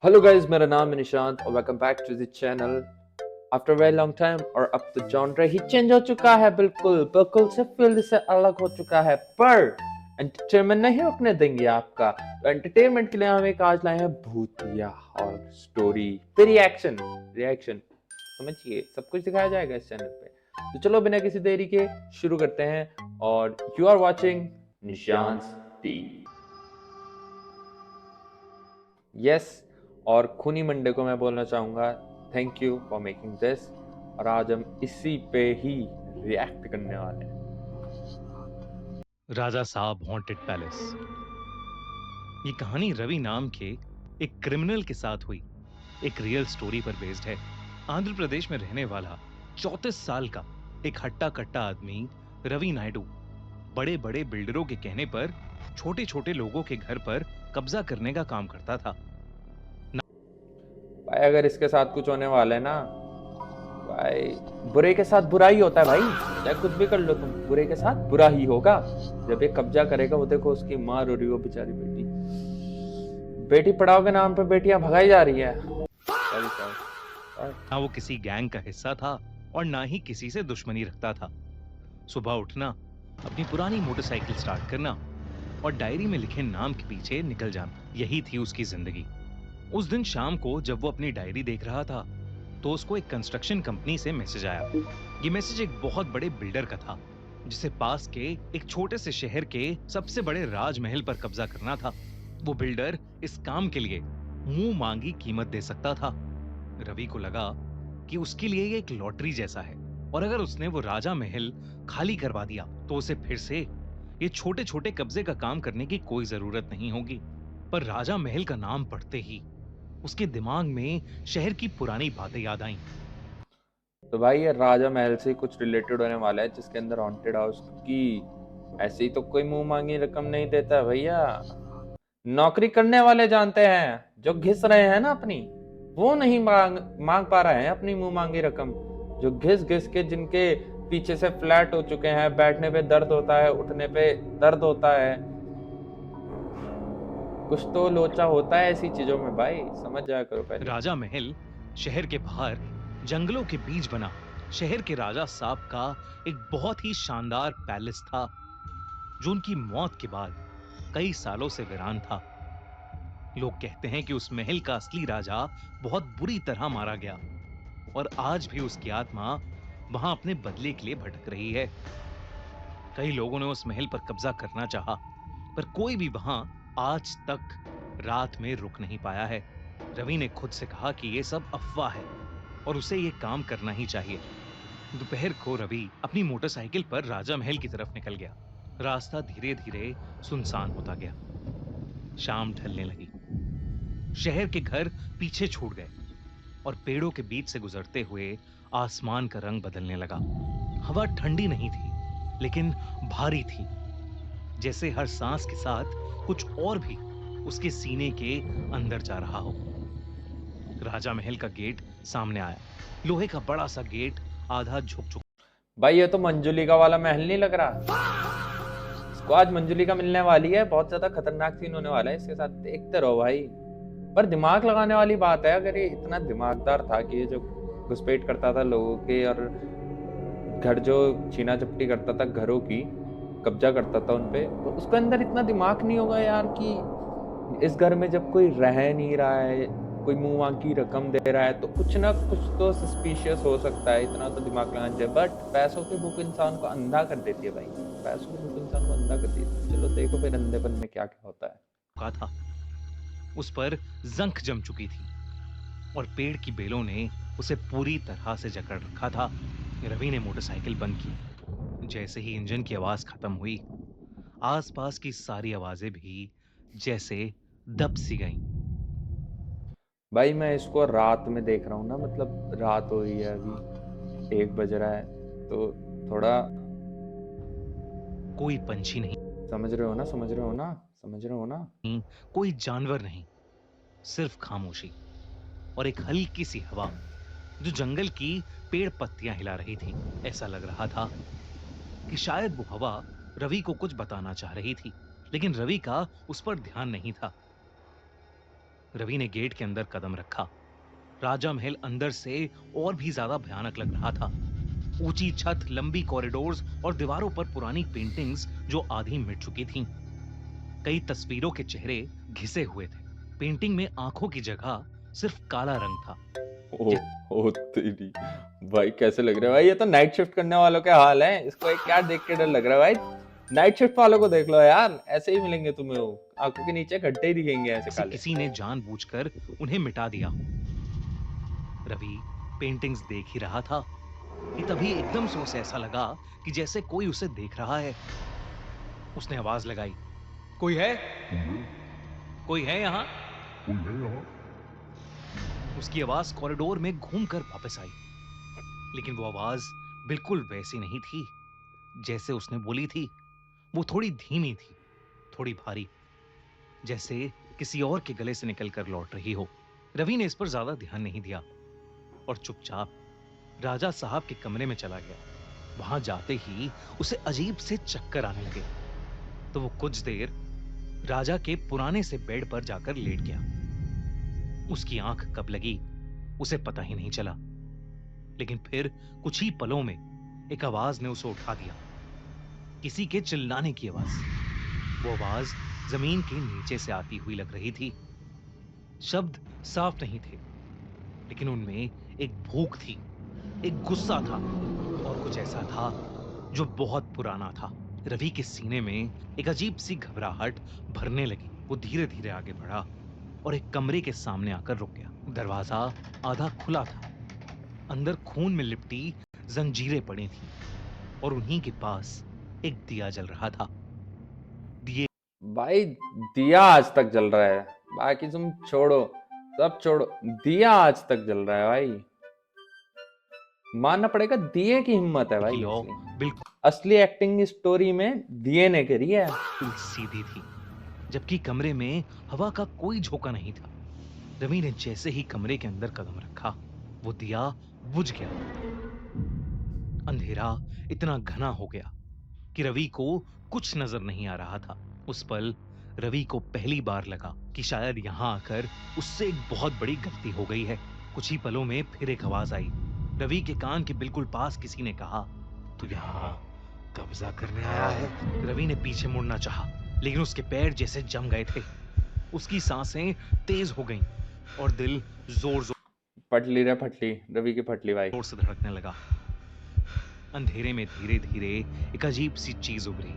Hello guys, मेरा नाम है निशांत और welcome back to the channel. After very long time और अब तो जॉनर ही चेंज हो चुका है। बिल्कुल बिल्कुल से फील्ड से अलग हो चुका है, पर एंटरटेनमेंट नहीं रुकने देंगे आपका। तो एंटरटेनमेंट के लिए हम एक आज लाए हैं भूतिया हॉरर स्टोरी पे रिएक्शन। रिएक्शन समझिए, सब कुछ दिखाया जाएगा इस चैनल पे। तो चलो बिना किसी देरी के शुरू करते हैं। और you are watching Nishant T. Yes, और खूनी मंडे को मैं बोलना चाहूँगा thank you for making this. और आज हम इसी पे ही रिएक्ट करने वाले हैं। राजा साहब हॉन्टेड पैलेस। ये कहानी रवि नाम के एक क्रिमिनल के साथ हुई एक रियल स्टोरी पर बेस्ड है। आंध्र प्रदेश में रहने वाला 34 साल का एक हट्टा कट्टा आदमी रवि नायडू बड़े बड़े बिल्डरों के कहने पर छोटे छोटे लोगों के घर पर कब्जा करने का काम करता था। भाई अगर इसके साथ कुछ होने वाला है ना, भाई बुरे के साथ बुरा ही होता है भाई। चाहे कुछ भी कर लो तुम, बुरे के साथ बुरा ही होगा। जब ये कब्जा करेगा, वो देखो उसकी माँ रो रही हो, बेचारी बेटी। बेटी पढ़ाओ के नाम पे बेटियां भगाई जा रही है। Sorry sorry. ना वो किसी गैंग का हिस्सा था और ना ही किसी से दुश्मनी रखता था। सुबह उठना, अपनी पुरानी मोटरसाइकिल स्टार्ट करना और डायरी में लिखे नाम के पीछे निकल जाना, यही थी उसकी जिंदगी। उस दिन शाम को जब वो अपनी डायरी देख रहा था तो उसको एक कंस्ट्रक्शन कंपनी से मैसेज आया। ये मैसेज एक बहुत बड़े बिल्डर का था जिसे पास के एक छोटे से शहर के सबसे बड़े राजमहल पर कब्जा करना था। वो बिल्डर इस काम के लिए मुंह मांगी कीमत दे सकता था। रवि को लगा कि उसके लिए ये एक लॉटरी जैसा है और अगर उसने वो राजा महल खाली करवा दिया तो उसे फिर से ये छोटे छोटे कब्जे का काम करने की कोई जरूरत नहीं होगी। पर राजा महल का नाम पढ़ते ही उसके दिमाग में शहर की पुरानी बातें याद आईं। तो भाई ये राजा महल से कुछ रिलेटेड होने वाला है, जिसके अंदर हॉन्टेड हाउस की ऐसे ही तो कोई मुंह मांगी रकम नहीं देता भैया। नौकरी करने वाले जानते हैं, जो घिस रहे हैं ना अपनी, वो नहीं मांग मांग पा रहे हैं अपनी मुंह मांगी रकम। जो घिस घिस के जिनके पीछे से फ्लैट हो चुके हैं, बैठने पे दर्द होता है, उठने पे दर्द होता है। कुछ तो लोचा होता है ऐसी चीजों में भाई, समझ जाया करो पहले। राजा महल शहर के बाहर जंगलों के बीच बना शहर के राजा साहब का एक बहुत ही शानदार पैलेस था जो उनकी मौत के बाद कई सालों से वीरान था। लोग कहते हैं कि उस महल का असली राजा बहुत बुरी तरह मारा गया और आज भी उसकी आत्मा वहां अपने बदले के लिए भटक रही है। कई लोगों ने उस महल पर कब्जा करना चाहा, पर कोई भी वहां आज तक रात में रुक नहीं पाया है। रवि ने खुद से कहा कि यह सब अफवाह है और उसे यह काम करना ही चाहिए। दोपहर को रवि अपनी मोटरसाइकिल पर राजा महल की तरफ निकल गया। रास्ता धीरे धीरे सुनसान होता गया। शाम ढलने लगी। शहर के घर पीछे छूट गए और पेड़ों के बीच से गुजरते हुए आसमान का रंग बदलने लगा। हवा ठंडी नहीं थी, लेकिन भारी थी, जैसे हर सांस के साथ कुछ और भी उसके सीने के अंदर जा रहा हो। राजा महल का गेट सामने आया। लोहे का बड़ा सा गेट आधा झुक चुका। भाई ये तो मंजुलिका वाला महल नहीं लग रहा। इसको आज मंजुलिका मिलने वाली है, बहुत ज्यादा खतरनाक सीन होने वाला है इसके साथ, देखते रहो भाई। पर दिमाग लगाने वाली बात है, अगर ये इतना दिमागदार था कि ये जो घुसपैठ करता था लोगों के और घर जो छीना झपटी करता था घरों की, कब्जा करता था उनपे, तो उसके अंदर इतना दिमाग नहीं होगा यार कि इस घर में जब कोई रह नहीं रहा है, कोई मुंह की रकम दे रहा है, तो कुछ ना कुछ तो सस्पिशियस हो सकता है। इतना तो दिमाग लगाना चाहिए। बट पैसों की भूख इंसान को अंधा कर देती है भाई। पैसों की भूख इंसान को अंधा कर देती है। चलो देखो फिर अंधेपन में क्या क्या होता है। था। उस पर जंख जम चुकी थी और पेड़ की बेलों ने उसे पूरी तरह से जकड़ रखा था। रवि ने मोटरसाइकिल बंद की। जैसे ही इंजन की आवाज खत्म हुई, आसपास की सारी आवाजें भी जैसे दब सी गईं। भाई मैं इसको रात में देख रहा हूँ ना, मतलब रात हो रही है, अभी 1 बज रहा है, तो थोड़ा कोई पंछी नहीं, समझ रहे हो ना, समझ रहे हो ना, समझ रहे हो ना। कोई जानवर नहीं, सिर्फ खामोशी और एक हल्की सी हवा जो जंगल की पेड़ पत्तियां हिला रही थी। ऐसा लग रहा था कि शायद वो हवा रवि को कुछ बताना चाह रही थी, लेकिन रवि का उस पर ध्यान नहीं था। रवि ने गेट के अंदर कदम रखा। राजा महल अंदर से और भी ज्यादा भयानक लग रहा था। ऊंची छत, लंबी कॉरिडोर्स और दीवारों पर पुरानी पेंटिंग्स जो आधी मिट चुकी थीं। कई तस्वीरों के चेहरे घिसे हुए थे। पेंटिंग में आंखों की जगह सिर्फ काला रंग था। ओ ओ तेरी, भाई कैसे लग रहा है भाई? ये तो नाइट शिफ्ट करने वालों के हाल है। इसको एक क्या देख के डर लग रहा है भाई? नाइट शिफ्ट वालों को देख लो यार, ऐसे ही मिलेंगे तुम्हें वो। आंखों के नीचे गड्ढे ही दिखेंगे ऐसे जैसे काले। किसी ने जानबूझकर उन्हें मिटा दिया हो। रवि पेंटिंग्स देख ही रहा था कि तभी एकदम से उसे ऐसा लगा कि जैसे कोई उसे देख रहा है। उसने आवाज लगाई, कोई है? कोई है यहाँ? उसकी आवाज कॉरिडोर में घूमकर वापस आई, लेकिन वो आवाज बिल्कुल वैसी नहीं थी जैसे उसने बोली थी। वो थोड़ी धीमी थी, थोड़ी भारी, जैसे किसी और के गले से निकलकर लौट रही हो। रवि ने इस पर ज्यादा ध्यान नहीं दिया और चुपचाप राजा साहब के कमरे में चला गया। वहां जाते ही उसे अजीब से चक्कर आने लगे, तो वो कुछ देर राजा के पुराने से बेड पर जाकर लेट गया। उसकी आंख कब लगी उसे पता ही नहीं चला, लेकिन फिर कुछ ही पलों में एक आवाज ने उसे उठा दिया। किसी के चिल्लाने की आवाज। वो आवाज जमीन के नीचे से आती हुई लग रही थी। शब्द साफ नहीं थे, लेकिन उनमें एक भूख थी, एक गुस्सा था और कुछ ऐसा था जो बहुत पुराना था। रवि के सीने में एक अजीब सी घबराहट भरने लगी। वो धीरे धीरे आगे बढ़ा और एक कमरे के सामने आकर रुक गया। दरवाजा आधा खुला था। अंदर खून में लिपटी जंजीरें पड़ी थीं और उन्हीं के पास एक दिया जल रहा था। दिए भाई दिया आज तक जल रहा है, बाकी तुम छोड़ो, सब छोड़ो। दिया आज तक जल रहा है भाई। मानना पड़ेगा, दिए की हिम्मत है की भाई। लौ असली बिल्कुल असली एक्टिंग इस स्टोरी में दिए ने करी है। सीधी थी, जबकि कमरे में हवा का कोई झोंका नहीं था। रवि ने जैसे ही कमरे के अंदर कदम रखा, वो दिया बुझ गया। अंधेरा इतना घना हो गया कि रवि को कुछ नजर नहीं आ रहा था। उस पल रवि को पहली बार लगा कि शायद यहां आकर उससे एक बहुत बड़ी गलती हो गई है। कुछ ही पलों में फिर एक आवाज आई। रवि के कान के बिल्कुल पास किसी ने कहा, तू यहां कब्जा करने आया है? रवि ने पीछे मुड़ना चाहा, लेकिन उसके पैर जैसे जम गए थे। उसकी सांसें तेज हो गईं और दिल जोर पटली रे फटली, रवि की फटली भाई। जोर से धड़कने लगा। अंधेरे में धीरे धीरे एक अजीब सी चीज उभरी।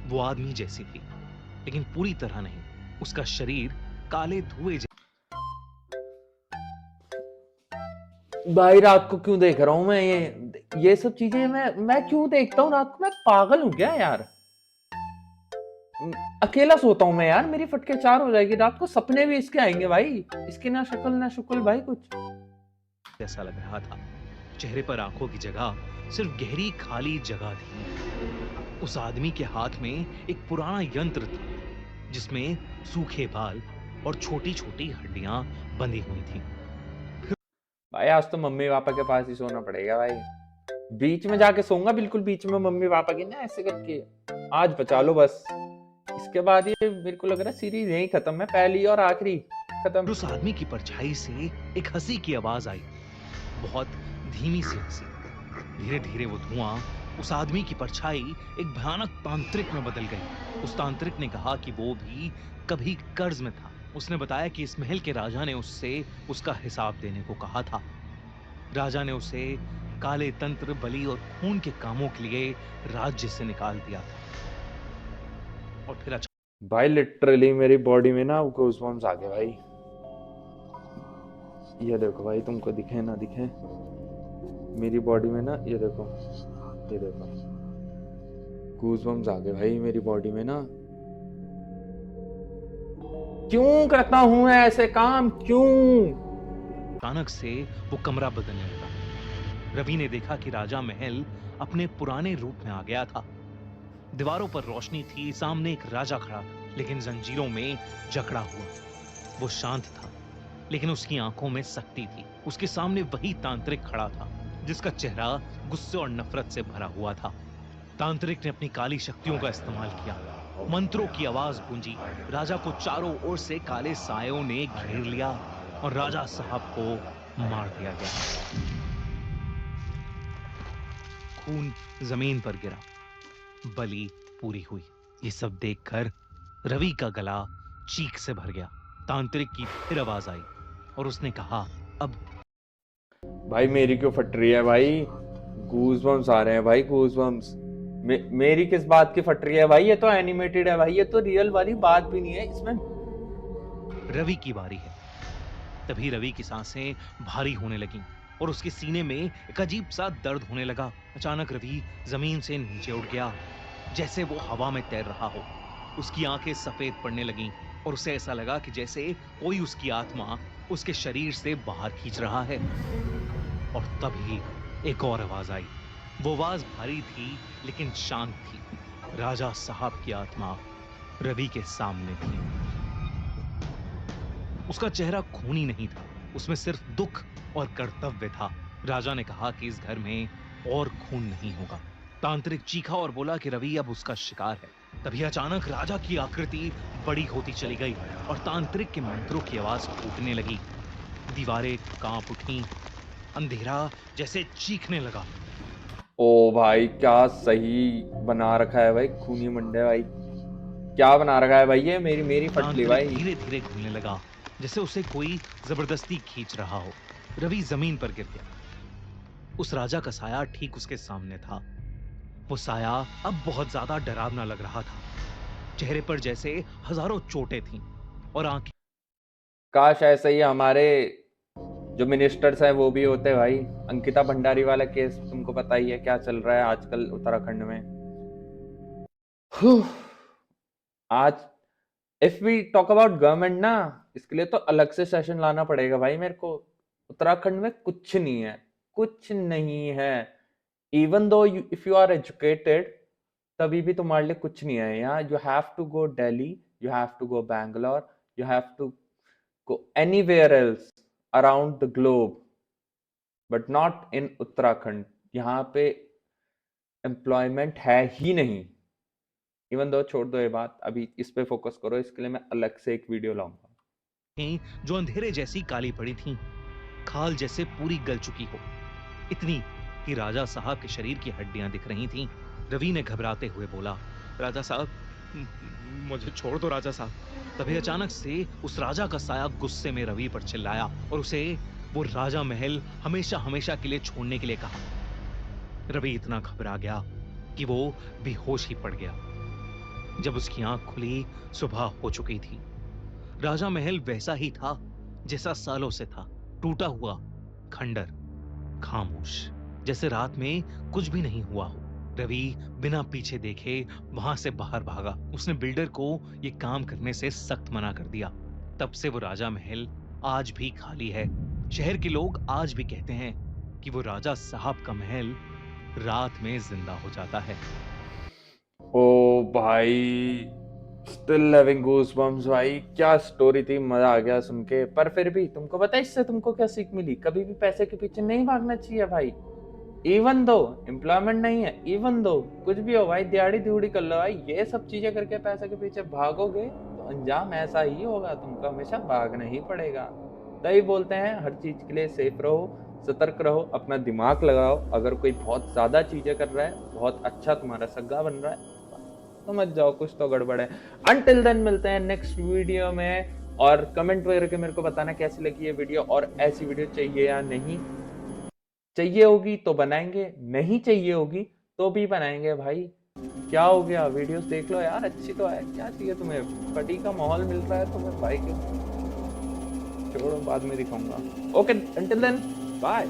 वो आदमी जैसी थी, लेकिन पूरी तरह नहीं। उसका शरीर काले धुएं भाई रात को क्यों देख रहा हूँ मैं ये सब चीजें? मैं क्यों देखता हूँ रात को? मैं पागल हूँ क्या यार? अकेला सोता हूँ मैं यार, मेरी फटके चार हो जाएगी। रात को सपने भी इसके आएंगे भाई। इसकी ना शक्ल ना शुक्ल भाई कुछ। जैसा लग रहा था। चेहरे पर आंखों की जगह सिर्फ गहरी खाली जगह थी। उस आदमी के हाथ में एक पुराना यंत्र था, जिसमें सूखे बाल और छोटी छोटी हड्डियां बंधी हुई थी। भाई आज तो मम्मी पापा के पास ही सोना पड़ेगा भाई। बीच में जाके सोऊंगा, बिल्कुल बीच में मम्मी पापा की ना ऐसे करके। आज बचा लो बस, इसके बाद ये मेरे को लग रहा है सीरीज यही खत्म है, पहली और आखिरी खत्म। उस आदमी की परछाई से एक हंसी की आवाज आई, बहुत धीमी सी हंसी। धीरे धीरे वो धुआं, उस आदमी की परछाई एक भयानक तांत्रिक में बदल गई। उस तांत्रिक ने कहा कि वो भी कभी कर्ज में था। उसने बताया कि इस महल के राजा ने उससे उसका हिसाब देने को कहा था। राजा ने उसे काले तंत्र, बलि और खून के कामों के लिए राज्य से निकाल दिया था। और फिर भाई लिटरली मेरी बॉडी में ना गूज़बम्प्स आ गए भाई। ये देखो भाई, तुमको दिखे ना दिखे, मेरी बॉडी में ना ये देखो, ये देखो गूज़बम्प्स आ गए भाई मेरी बॉडी में ना। क्यों करता हूं मैं ऐसे काम, क्यों? अचानक से वो कमरा बदलने लगा। रवि ने देखा कि राजा महल अपने पुराने रूप में आ गया था। दीवारों पर रोशनी थी, सामने एक राजा खड़ा था, लेकिन जंजीरों में जकड़ा हुआ। वो शांत था, लेकिन उसकी आंखों में सख्ती थी। उसके सामने वही तांत्रिक खड़ा था, जिसका चेहरा गुस्से और नफरत से भरा हुआ था। तांत्रिक ने अपनी काली शक्तियों का इस्तेमाल किया। मंत्रों की आवाज गूंजी। राजा को चारों ओर से काले सायों ने घेर लिया और राजा साहब को मार दिया गया। खून जमीन पर गिरा, बलि पूरी हुई। ये सब देखकर रवि का गला चीख से भर गया। तांत्रिक की फिर आवाज आई और उसने कहा, अब भाई मेरी क्यों फट रही है भाई? गूज़बम्स आ रहे हैं भाई, गूज़बम्स। मेरी किस बात की फट रही है भाई? ये तो एनिमेटेड है भाई, ये तो रियल वाली बात भी नहीं है इसमें। रवि की बारी है। तभी रवि की सांसें भारी होने लगीं और उसके सीने में एक अजीब सा दर्द होने लगा। अचानक रवि जमीन से नीचे उठ गया, जैसे वो हवा में तैर रहा हो। उसकी आंखें सफेद पड़ने लगीं और उसे ऐसा लगा कि जैसे कोई उसकी आत्मा उसके शरीर से बाहर खींच रहा है। और तभी एक और आवाज आई। वो आवाज भारी थी लेकिन शांत थी। राजा साहब की आत्मा रवि के सामने थी। उसका चेहरा खूनी नहीं था, उसमें सिर्फ दुख और कर्तव्य था। राजा ने कहा कि इस घर में और खून नहीं होगा। तांत्रिक चीखा और बोला कि रवि अब उसका शिकार है। तभी अचानक राजा की आकृति बड़ी होती चली गई और तांत्रिक के मंत्रों की आवाज फूटने लगी। दीवारें कांप उठी, अंधेरा जैसे चीखने लगा। ओ भाई क्या सही बना रखा है भाई, खूनी मंडे भाई, क्या बना रखा है भाई? ये मेरी मेरी फट ली तांत्रिक भाई। धीरे धीरे घुलने लगा, जैसे उसे कोई जबरदस्ती खींच रहा हो। रवि जमीन पर गिर गया। उस राजा का साया ठीक उसके सामने था। वो साया अब बहुत ज्यादा डरावना लग रहा था। चेहरे पर जैसे हजारों चोटें थीं और आंखें काश ऐसे ही हमारे जो मिनिस्टर्स हैं वो भी होते भाई। अंकिता भंडारी वाला केस तुमको पता ही है क्या चल रहा है आजकल उत्तराखंड में। Whew. आज if we talk about government ना, इसके लिए तो अलग से सेशन लाना पड़ेगा भाई मेरे को। उत्तराखंड में कुछ नहीं है, कुछ नहीं है। Even though if you are educated, तभी भी तुम्हारे लिए कुछ नहीं है यहाँ। You have to go Delhi, you have to go Bangalore, you have to go anywhere else around the globe, but not in Uttarakhand. यहाँ पे एम्प्लॉयमेंट है ही नहीं। इवन दो छोड़ दो ये बात, अभी इस पे फोकस करो, इसके लिए मैं अलग से एक वीडियो लाऊंगा। जो अंधेरे जैसी काली पड़ी थीं, खाल जैसे पूरी गल चुकी हो, इतनी कि राजा साहब के शरीर की हड्डियां दिख रही थीं। रवि ने घबराते हुए बोला, राजा साहब, मुझे छोड़ दो राजा साहब। तभी अचानक से उस राजा का साया गुस्से में रवि पर चिल्लाया और उसे वो राजा महल हमेशा हमेशा के लिए छोड़ने के लिए कहा। रवि इतना घबरा गया कि वो बेहोश ही पड़ गया। जब उसकी आंख खुली, सुबह हो चुकी थी। राजा महल वैसा ही था जैसा सालों से था, टूटा हुआ, खंडर, खामोश, जैसे रात में कुछ भी नहीं हुआ हो। रवि बिना पीछे देखे वहां से बाहर भागा। उसने बिल्डर को ये काम करने से सख्त मना कर दिया। तब से वो राजा महल आज भी खाली है। शहर के लोग आज भी कहते हैं कि वो राजा साहब का महल रात में जिंदा हो जाता है। ओ भाई, स्टिल लिविंग गूज़बम्प्स भाई, क्या स्टोरी थी, मजा आ गया सुन के। पर फिर भी तुमको पता है इससे तुमको क्या सीख मिली? कभी भी पैसे के पीछे नहीं भागना चाहिए भाई। इवन दो एम्प्लॉयमेंट नहीं है, इवन दो कुछ भी हो भाई, दिहाड़ी दिहड़ी कर लो भाई, ये सब चीजें करके पैसे के पीछे भागोगे तो अंजाम ऐसा ही होगा, तुमको हमेशा भागना ही पड़ेगा। तभी बोलते हैं हर चीज के लिए सेफ रहो, सतर्क रहो, अपना दिमाग लगाओ। अगर कोई बहुत ज्यादा चीजें कर रहा है, बहुत अच्छा तुम्हारा सगा बन रहा है, समझ जाओ कुछ तो गड़बड़ है। अनटिल देन मिलते हैं नेक्स्ट वीडियो में। और कमेंट वगैरह के मेरे को बताना कैसी लगी ये वीडियो, और ऐसी वीडियो चाहिए या नहीं चाहिए। होगी तो बनाएंगे, नहीं चाहिए होगी तो भी बनाएंगे भाई। क्या हो गया, वीडियोस देख लो यार, अच्छी तो है, क्या चाहिए तुम्हें? पार्टी का माहौल मिल रहा है तुम्हें भाई के, छोड़ो बाद में दिखाऊंगा। Okay, until then bye.